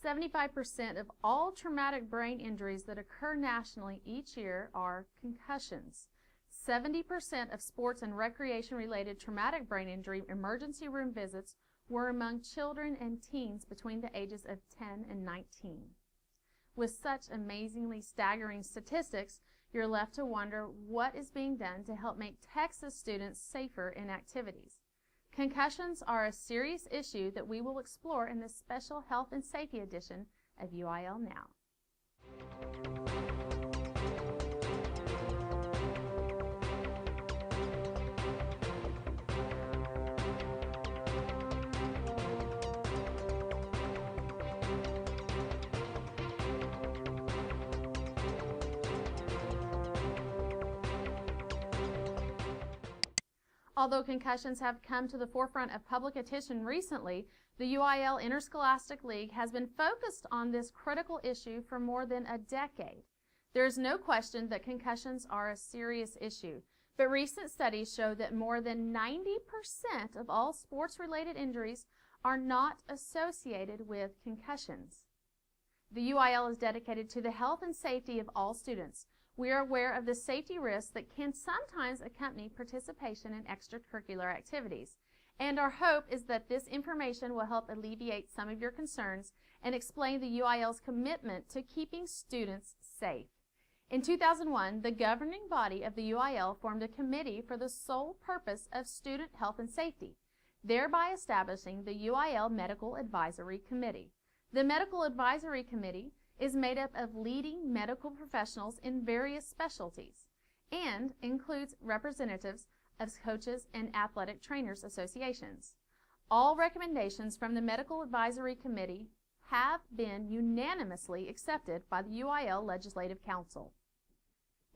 75% of all traumatic brain injuries that occur nationally each year are concussions. 70% of sports and recreation-related traumatic brain injury emergency room visits were among children and teens between the ages of 10 and 19. With such amazingly staggering statistics, you're left to wonder what is being done to help make Texas students safer in activities. Concussions are a serious issue that we will explore in this special health and safety edition of UIL Now. Although concussions have come to the forefront of public attention recently, the UIL Interscholastic League has been focused on this critical issue for more than a decade. There is no question that concussions are a serious issue, but recent studies show that more than 90% of all sports-related injuries are not associated with concussions. The UIL is dedicated to the health and safety of all students. We are aware of the safety risks that can sometimes accompany participation in extracurricular activities, and our hope is that this information will help alleviate some of your concerns and explain the UIL's commitment to keeping students safe. In 2001, the governing body of the UIL formed a committee for the sole purpose of student health and safety, thereby establishing the UIL Medical Advisory Committee. The Medical Advisory Committee is made up of leading medical professionals in various specialties and includes representatives of coaches and athletic trainers associations. All recommendations from the Medical Advisory Committee have been unanimously accepted by the UIL Legislative Council.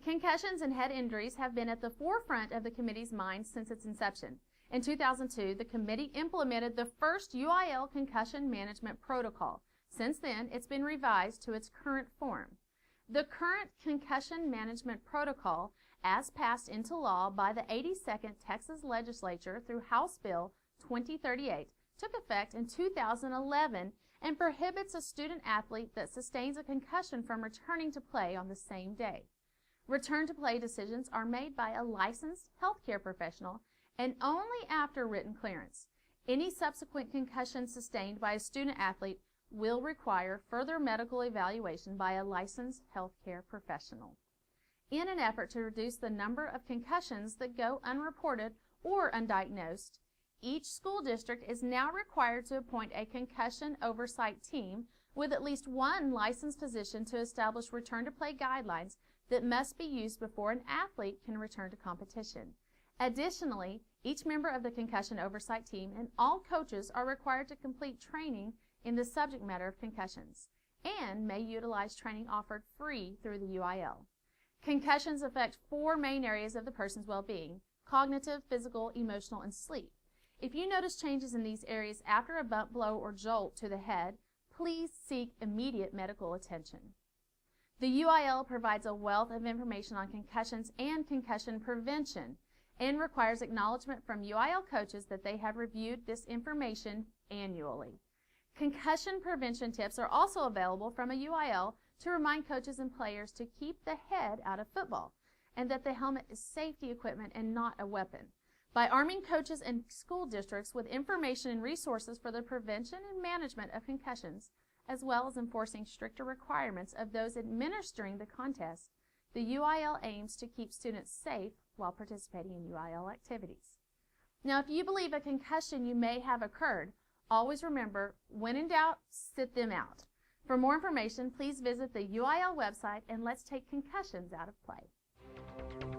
Concussions and head injuries have been at the forefront of the committee's mind since its inception. In 2002, the committee implemented the first UIL concussion management protocol. Since then, it's been revised to its current form. The current concussion management protocol, as passed into law by the 82nd Texas Legislature through House Bill 2038, took effect in 2011 and prohibits a student athlete that sustains a concussion from returning to play on the same day. Return to play decisions are made by a licensed healthcare professional and only after written clearance. Any subsequent concussion sustained by a student athlete will require further medical evaluation by a licensed healthcare professional. In an effort to reduce the number of concussions that go unreported or undiagnosed, each school district is now required to appoint a concussion oversight team with at least one licensed physician to establish return-to-play guidelines that must be used before an athlete can return to competition. Additionally, each member of the concussion oversight team and all coaches are required to complete training in the subject matter of concussions and may utilize training offered free through the UIL. Concussions affect four main areas of the person's well-being: cognitive, physical, emotional, and sleep. If you notice changes in these areas after a bump, blow, or jolt to the head, please seek immediate medical attention. The UIL provides a wealth of information on concussions and concussion prevention and requires acknowledgement from UIL coaches that they have reviewed this information annually. Concussion prevention tips are also available from a UIL to remind coaches and players to keep the head out of football and that the helmet is safety equipment and not a weapon. By arming coaches and school districts with information and resources for the prevention and management of concussions, as well as enforcing stricter requirements of those administering the contest, the UIL aims to keep students safe while participating in UIL activities. Now, if you believe a concussion you may have occurred, always remember, when in doubt, sit them out. For more information, please visit the UIL website and let's take concussions out of play.